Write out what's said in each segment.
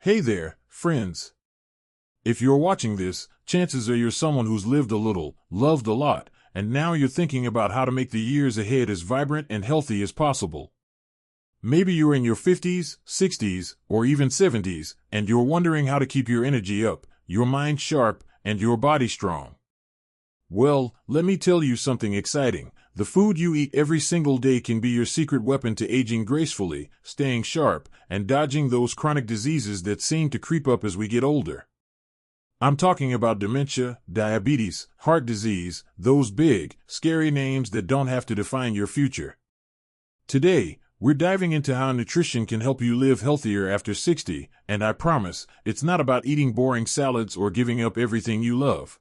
Hey there, friends. If you're watching this, chances are you're someone who's lived a little, loved a lot, and now you're thinking about how to make the years ahead as vibrant and healthy as possible. Maybe you're in your 50s, 60s, or even 70s, and you're wondering how to keep your energy up, your mind sharp, and your body strong. Well, let me tell you something exciting. The food you eat every single day can be your secret weapon to aging gracefully, staying sharp, and dodging those chronic diseases that seem to creep up as we get older. I'm talking about dementia, diabetes, heart disease, those big, scary names that don't have to define your future. Today, we're diving into how nutrition can help you live healthier after 60, and I promise, it's not about eating boring salads or giving up everything you love.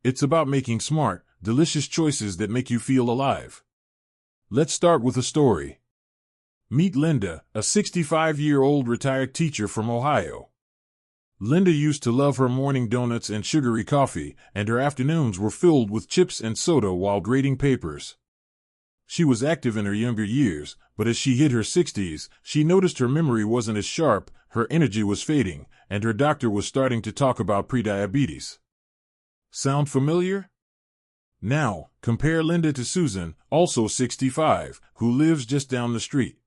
It's about making smart, delicious choices that make you feel alive. Let's start with a story. Meet Linda, a 65-year-old retired teacher from Ohio. Linda used to love her morning donuts and sugary coffee, and her afternoons were filled with chips and soda while grading papers. She was active in her younger years, but as she hit her 60s, she noticed her memory wasn't as sharp, her energy was fading, and her doctor was starting to talk about prediabetes. Sound familiar? Now, compare Linda to Susan, also 65, who lives just down the street.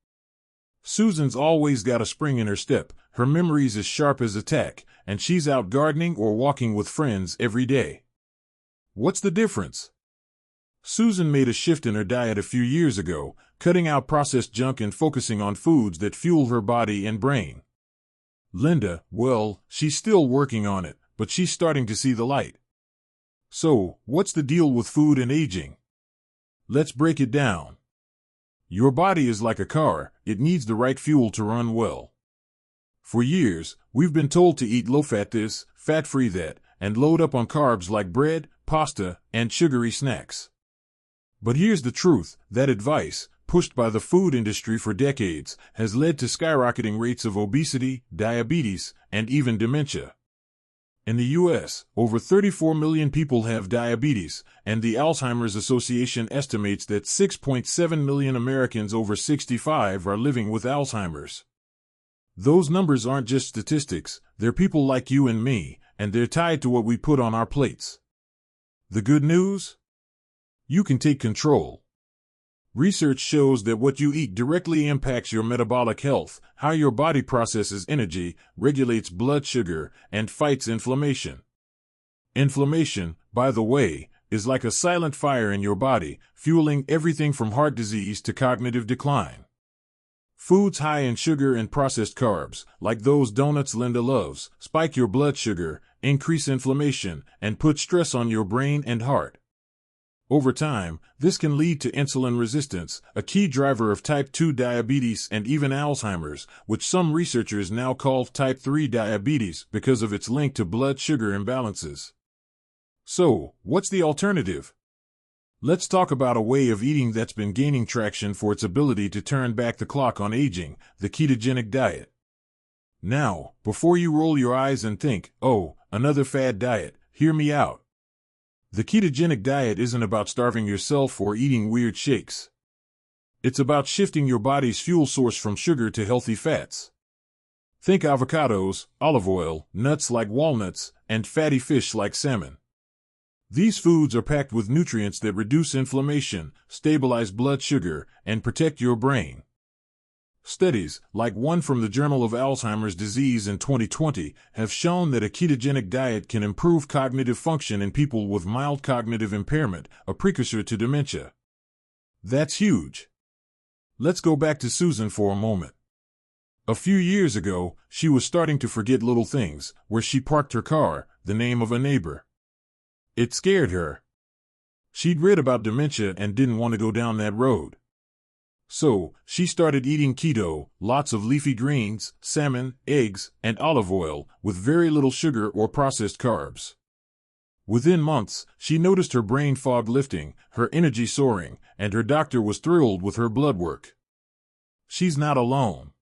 Susan's always got a spring in her step, her memory's as sharp as a tack, and she's out gardening or walking with friends every day. What's the difference? Susan made a shift in her diet a few years ago, cutting out processed junk and focusing on foods that fuel her body and brain. Linda, well, she's still working on it, but she's starting to see the light. So, what's the deal with food and aging? Let's break it down. Your body is like a car, it needs the right fuel to run well. For years, we've been told to eat low-fat this, fat-free that, and load up on carbs like bread, pasta, and sugary snacks. But here's the truth, that advice, pushed by the food industry for decades, has led to skyrocketing rates of obesity, diabetes, and even dementia. In the U.S., over 34 million people have diabetes, and the Alzheimer's Association estimates that 6.7 million Americans over 65 are living with Alzheimer's. Those numbers aren't just statistics, they're people like you and me, and they're tied to what we put on our plates. The good news? You can take control. Research shows that what you eat directly impacts your metabolic health, how your body processes energy, regulates blood sugar, and fights inflammation. Inflammation, by the way, is like a silent fire in your body, fueling everything from heart disease to cognitive decline. Foods high in sugar and processed carbs, like those donuts Linda loves, spike your blood sugar, increase inflammation, and put stress on your brain and heart. Over time, this can lead to insulin resistance, a key driver of type 2 diabetes and even Alzheimer's, which some researchers now call type 3 diabetes because of its link to blood sugar imbalances. So, what's the alternative? Let's talk about a way of eating that's been gaining traction for its ability to turn back the clock on aging, the ketogenic diet. Now, before you roll your eyes and think, oh, another fad diet, hear me out. The ketogenic diet isn't about starving yourself or eating weird shakes. It's about shifting your body's fuel source from sugar to healthy fats. Think avocados, olive oil, nuts like walnuts, and fatty fish like salmon. These foods are packed with nutrients that reduce inflammation, stabilize blood sugar, and protect your brain. Studies, like one from the Journal of Alzheimer's Disease in 2020, have shown that a ketogenic diet can improve cognitive function in people with mild cognitive impairment, a precursor to dementia. That's huge. Let's go back to Susan for a moment. A few years ago, she was starting to forget little things, where she parked her car, the name of a neighbor. It scared her. She'd read about dementia and didn't want to go down that road. So, she started eating keto, lots of leafy greens, salmon, eggs, and olive oil, with very little sugar or processed carbs. Within months, she noticed her brain fog lifting, her energy soaring, and her doctor was thrilled with her blood work. She's not alone.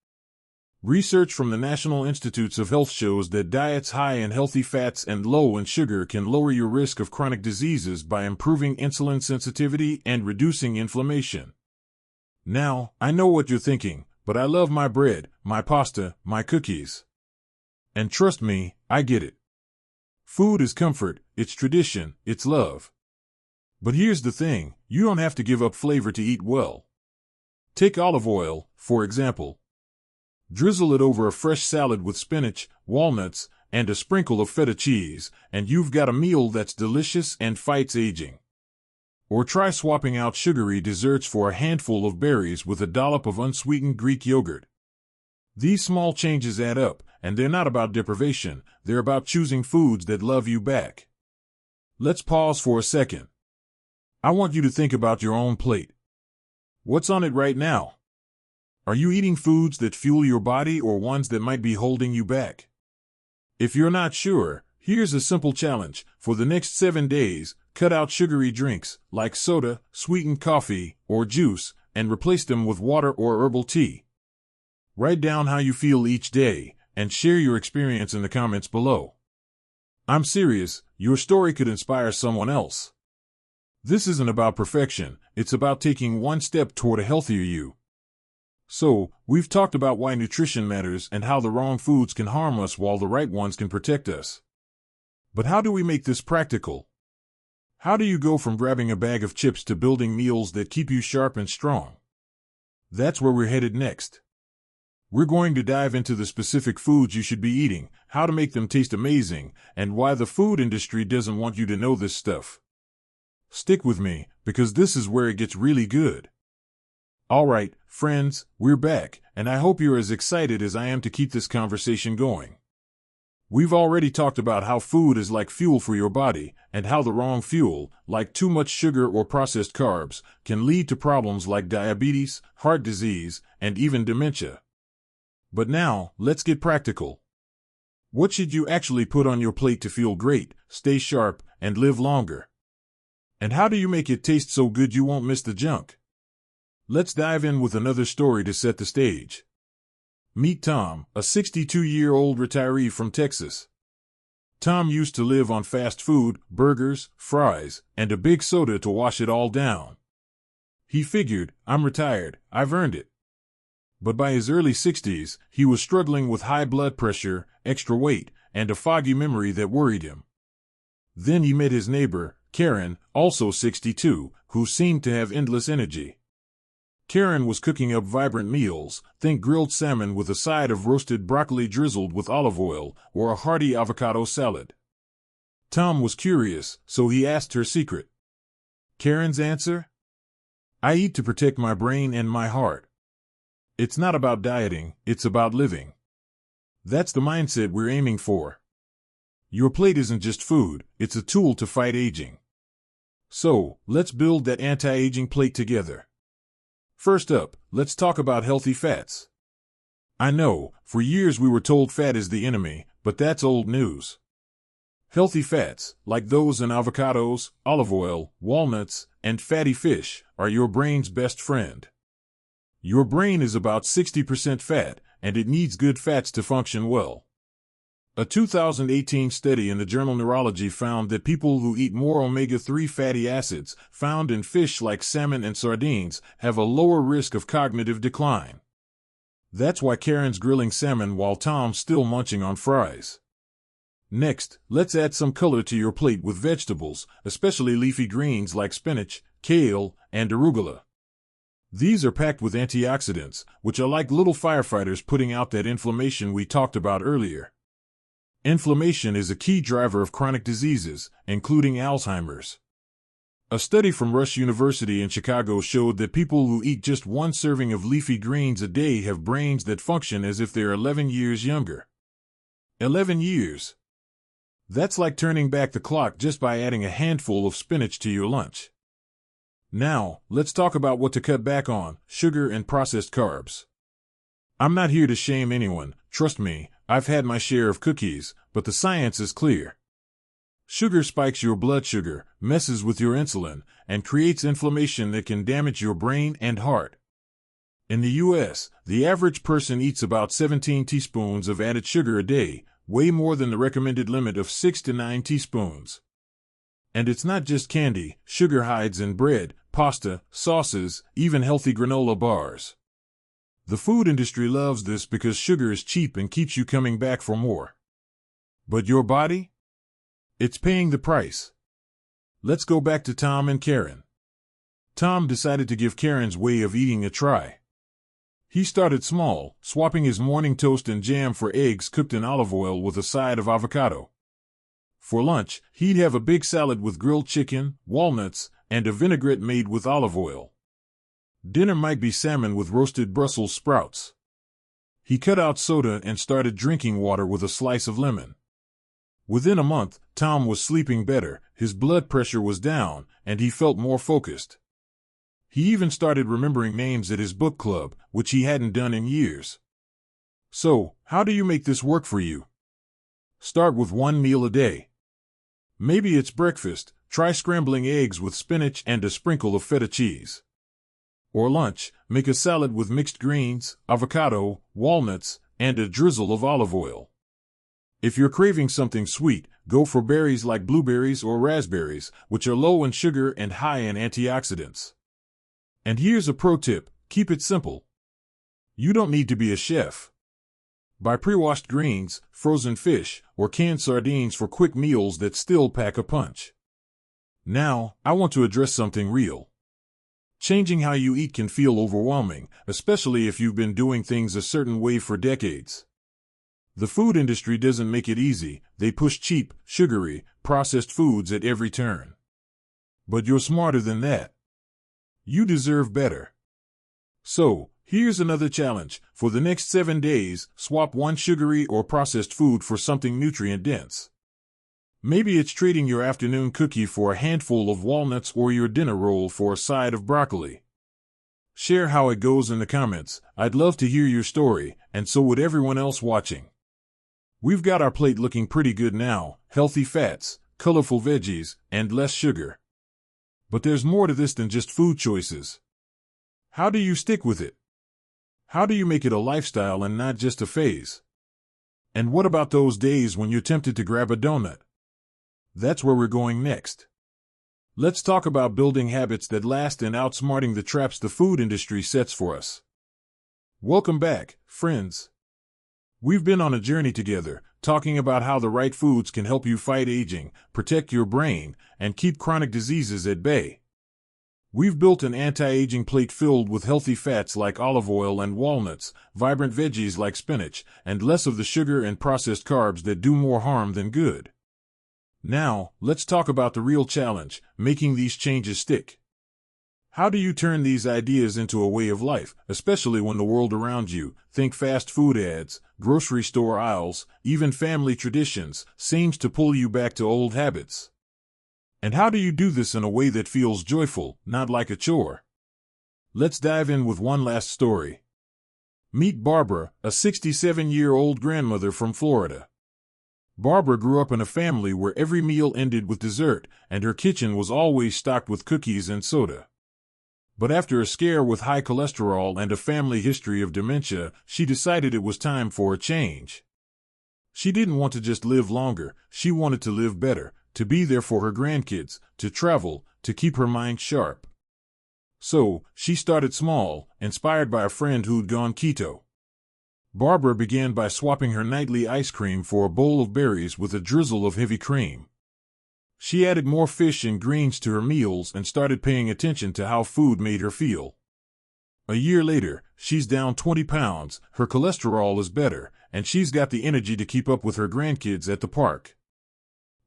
Research from the National Institutes of Health shows that diets high in healthy fats and low in sugar can lower your risk of chronic diseases by improving insulin sensitivity and reducing inflammation. Now, I know what you're thinking, but I love my bread, my pasta, my cookies. And trust me, I get it. Food is comfort, it's tradition, it's love. But here's the thing, you don't have to give up flavor to eat well. Take olive oil, for example. Drizzle it over a fresh salad with spinach, walnuts, and a sprinkle of feta cheese, and you've got a meal that's delicious and fights aging. Or try swapping out sugary desserts for a handful of berries with a dollop of unsweetened Greek yogurt. These small changes add up, and they're not about deprivation, they're about choosing foods that love you back. Let's pause for a second. I want you to think about your own plate. What's on it right now? Are you eating foods that fuel your body or ones that might be holding you back? If you're not sure, here's a simple challenge. For the next 7 days, cut out sugary drinks, like soda, sweetened coffee, or juice, and replace them with water or herbal tea. Write down how you feel each day, and share your experience in the comments below. I'm serious, your story could inspire someone else. This isn't about perfection, it's about taking one step toward a healthier you. So, we've talked about why nutrition matters and how the wrong foods can harm us while the right ones can protect us. But how do we make this practical? How do you go from grabbing a bag of chips to building meals that keep you sharp and strong? That's where we're headed next. We're going to dive into the specific foods you should be eating, how to make them taste amazing, and why the food industry doesn't want you to know this stuff. Stick with me, because this is where it gets really good. Alright, friends, we're back, and I hope you're as excited as I am to keep this conversation going. We've already talked about how food is like fuel for your body, and how the wrong fuel, like too much sugar or processed carbs, can lead to problems like diabetes, heart disease, and even dementia. But now, let's get practical. What should you actually put on your plate to feel great, stay sharp, and live longer? And how do you make it taste so good you won't miss the junk? Let's dive in with another story to set the stage. Meet Tom, a 62-year-old retiree from Texas. Tom used to live on fast food, burgers, fries, and a big soda to wash it all down. He figured, I'm retired, I've earned it. But by his early 60s, he was struggling with high blood pressure, extra weight, and a foggy memory that worried him. Then he met his neighbor, Karen, also 62, who seemed to have endless energy. Karen was cooking up vibrant meals, think grilled salmon with a side of roasted broccoli drizzled with olive oil, or a hearty avocado salad. Tom was curious, so he asked her secret. Karen's answer? I eat to protect my brain and my heart. It's not about dieting, it's about living. That's the mindset we're aiming for. Your plate isn't just food, it's a tool to fight aging. So, let's build that anti-aging plate together. First up, let's talk about healthy fats. I know, for years we were told fat is the enemy, but that's old news. Healthy fats, like those in avocados, olive oil, walnuts, and fatty fish, are your brain's best friend. Your brain is about 60% fat, and it needs good fats to function well. A 2018 study in the journal Neurology found that people who eat more omega-3 fatty acids, found in fish like salmon and sardines, have a lower risk of cognitive decline. That's why Karen's grilling salmon while Tom's still munching on fries. Next, let's add some color to your plate with vegetables, especially leafy greens like spinach, kale, and arugula. These are packed with antioxidants, which are like little firefighters putting out that inflammation we talked about earlier. Inflammation is a key driver of chronic diseases, including Alzheimer's. A study from Rush University in Chicago showed that people who eat just one serving of leafy greens a day have brains that function as if they're 11 years younger. 11 years. That's like turning back the clock just by adding a handful of spinach to your lunch. Now, let's talk about what to cut back on: sugar and processed carbs. I'm not here to shame anyone, trust me, I've had my share of cookies, but the science is clear. Sugar spikes your blood sugar, messes with your insulin, and creates inflammation that can damage your brain and heart. In the US, the average person eats about 17 teaspoons of added sugar a day, way more than the recommended limit of 6 to 9 teaspoons. And it's not just candy, sugar hides in bread, pasta, sauces, even healthy granola bars. The food industry loves this because sugar is cheap and keeps you coming back for more. But your body? It's paying the price. Let's go back to Tom and Karen. Tom decided to give Karen's way of eating a try. He started small, swapping his morning toast and jam for eggs cooked in olive oil with a side of avocado. For lunch, he'd have a big salad with grilled chicken, walnuts, and a vinaigrette made with olive oil. Dinner might be salmon with roasted Brussels sprouts. He cut out soda and started drinking water with a slice of lemon. Within a month, Tom was sleeping better, his blood pressure was down, and he felt more focused. He even started remembering names at his book club, which he hadn't done in years. So, how do you make this work for you? Start with one meal a day. Maybe it's breakfast, try scrambling eggs with spinach and a sprinkle of feta cheese. Or lunch, make a salad with mixed greens, avocado, walnuts, and a drizzle of olive oil. If you're craving something sweet, go for berries like blueberries or raspberries, which are low in sugar and high in antioxidants. And here's a pro tip, keep it simple. You don't need to be a chef. Buy pre-washed greens, frozen fish, or canned sardines for quick meals that still pack a punch. Now, I want to address something real. Changing how you eat can feel overwhelming, especially if you've been doing things a certain way for decades. The food industry doesn't make it easy, they push cheap, sugary, processed foods at every turn. But you're smarter than that. You deserve better. So, here's another challenge. For the next 7 days, swap one sugary or processed food for something nutrient-dense. Maybe it's trading your afternoon cookie for a handful of walnuts or your dinner roll for a side of broccoli. Share how it goes in the comments. I'd love to hear your story, and so would everyone else watching. We've got our plate looking pretty good now, healthy fats, colorful veggies, and less sugar. But there's more to this than just food choices. How do you stick with it? How do you make it a lifestyle and not just a phase? And what about those days when you're tempted to grab a donut? That's where we're going next. Let's talk about building habits that last and outsmarting the traps the food industry sets for us. Welcome back, friends. We've been on a journey together, talking about how the right foods can help you fight aging, protect your brain, and keep chronic diseases at bay. We've built an anti-aging plate filled with healthy fats like olive oil and walnuts, vibrant veggies like spinach, and less of the sugar and processed carbs that do more harm than good. Now, let's talk about the real challenge, making these changes stick. How do you turn these ideas into a way of life, especially when the world around you, think fast food ads, grocery store aisles, even family traditions, seems to pull you back to old habits? And how do you do this in a way that feels joyful, not like a chore? Let's dive in with one last story. Meet Barbara, a 67-year-old grandmother from Florida. Barbara grew up in a family where every meal ended with dessert, and her kitchen was always stocked with cookies and soda. But after a scare with high cholesterol and a family history of dementia, she decided it was time for a change. She didn't want to just live longer, she wanted to live better, to be there for her grandkids, to travel, to keep her mind sharp. So, she started small, inspired by a friend who'd gone keto. Barbara began by swapping her nightly ice cream for a bowl of berries with a drizzle of heavy cream. She added more fish and greens to her meals and started paying attention to how food made her feel. A year later, she's down 20 pounds, her cholesterol is better, and she's got the energy to keep up with her grandkids at the park.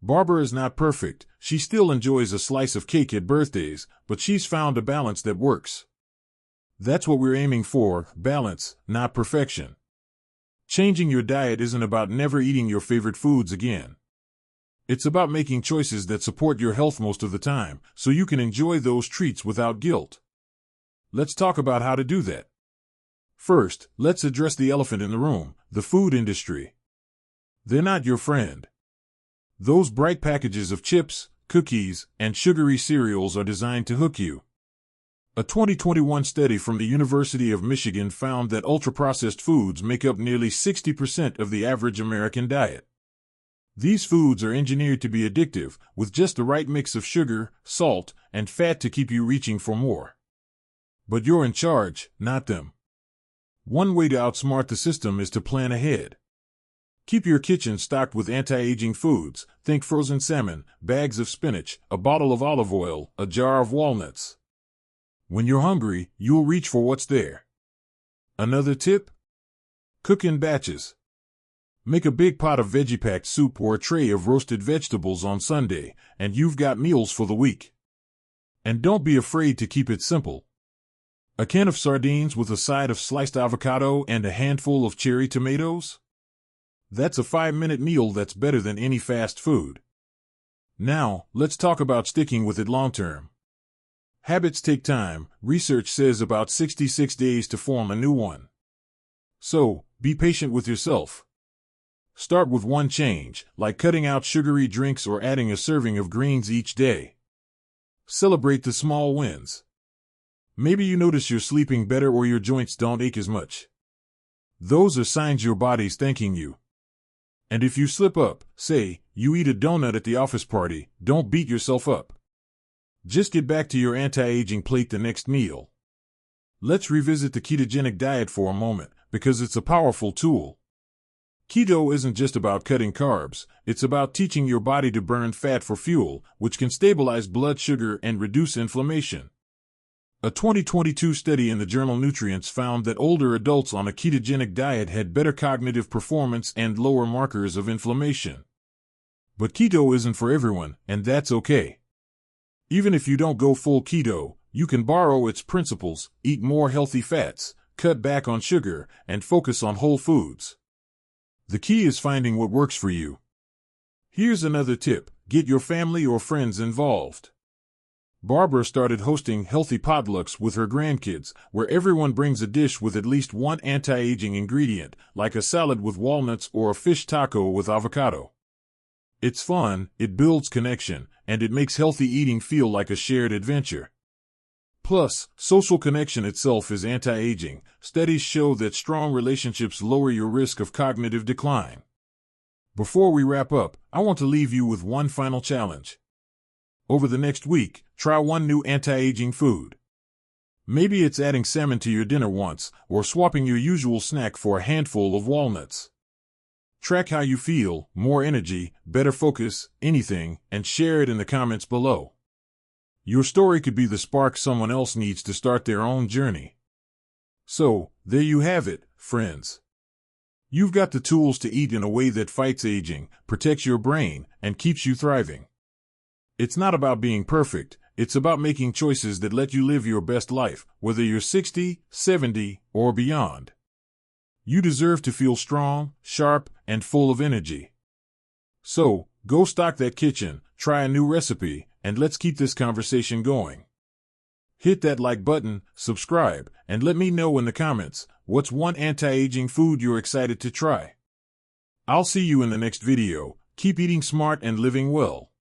Barbara is not perfect, she still enjoys a slice of cake at birthdays, but she's found a balance that works. That's what we're aiming for, balance, not perfection. Changing your diet isn't about never eating your favorite foods again. It's about making choices that support your health most of the time, so you can enjoy those treats without guilt. Let's talk about how to do that. First, let's address the elephant in the room, the food industry. They're not your friend. Those bright packages of chips, cookies, and sugary cereals are designed to hook you. A 2021 study from the University of Michigan found that ultra-processed foods make up nearly 60% of the average American diet. These foods are engineered to be addictive, with just the right mix of sugar, salt, and fat to keep you reaching for more. But you're in charge, not them. One way to outsmart the system is to plan ahead. Keep your kitchen stocked with anti-aging foods. Think frozen salmon, bags of spinach, a bottle of olive oil, a jar of walnuts. When you're hungry, you'll reach for what's there. Another tip? Cook in batches. Make a big pot of veggie-packed soup or a tray of roasted vegetables on Sunday, and you've got meals for the week. And don't be afraid to keep it simple. A can of sardines with a side of sliced avocado and a handful of cherry tomatoes? That's a 5-minute meal that's better than any fast food. Now, let's talk about sticking with it long-term. Habits take time. Research says about 66 days to form a new one. So, be patient with yourself. Start with one change, like cutting out sugary drinks or adding a serving of greens each day. Celebrate the small wins. Maybe you notice you're sleeping better or your joints don't ache as much. Those are signs your body's thanking you. And if you slip up, say, you eat a donut at the office party, don't beat yourself up. Just get back to your anti-aging plate the next meal. Let's revisit the ketogenic diet for a moment, because it's a powerful tool. Keto isn't just about cutting carbs, it's about teaching your body to burn fat for fuel, which can stabilize blood sugar and reduce inflammation. A 2022 study in the journal Nutrients found that older adults on a ketogenic diet had better cognitive performance and lower markers of inflammation. But keto isn't for everyone, and that's okay. Even if you don't go full keto, you can borrow its principles, eat more healthy fats, cut back on sugar, and focus on whole foods. The key is finding what works for you. Here's another tip: get your family or friends involved. Barbara started hosting healthy potlucks with her grandkids, where everyone brings a dish with at least one anti-aging ingredient, like a salad with walnuts or a fish taco with avocado. It's fun, it builds connection, and it makes healthy eating feel like a shared adventure. Plus, social connection itself is anti-aging. Studies show that strong relationships lower your risk of cognitive decline. Before we wrap up, I want to leave you with one final challenge. Over the next week, try one new anti-aging food. Maybe it's adding salmon to your dinner once, or swapping your usual snack for a handful of walnuts. Track how you feel, more energy, better focus, anything, and share it in the comments below. Your story could be the spark someone else needs to start their own journey. So, there you have it, friends. You've got the tools to eat in a way that fights aging, protects your brain, and keeps you thriving. It's not about being perfect, it's about making choices that let you live your best life, whether you're 60, 70, or beyond. You deserve to feel strong, sharp, and full of energy. So, go stock that kitchen, try a new recipe, and let's keep this conversation going. Hit that like button, subscribe, and let me know in the comments, what's one anti-aging food you're excited to try? I'll see you in the next video. Keep eating smart and living well.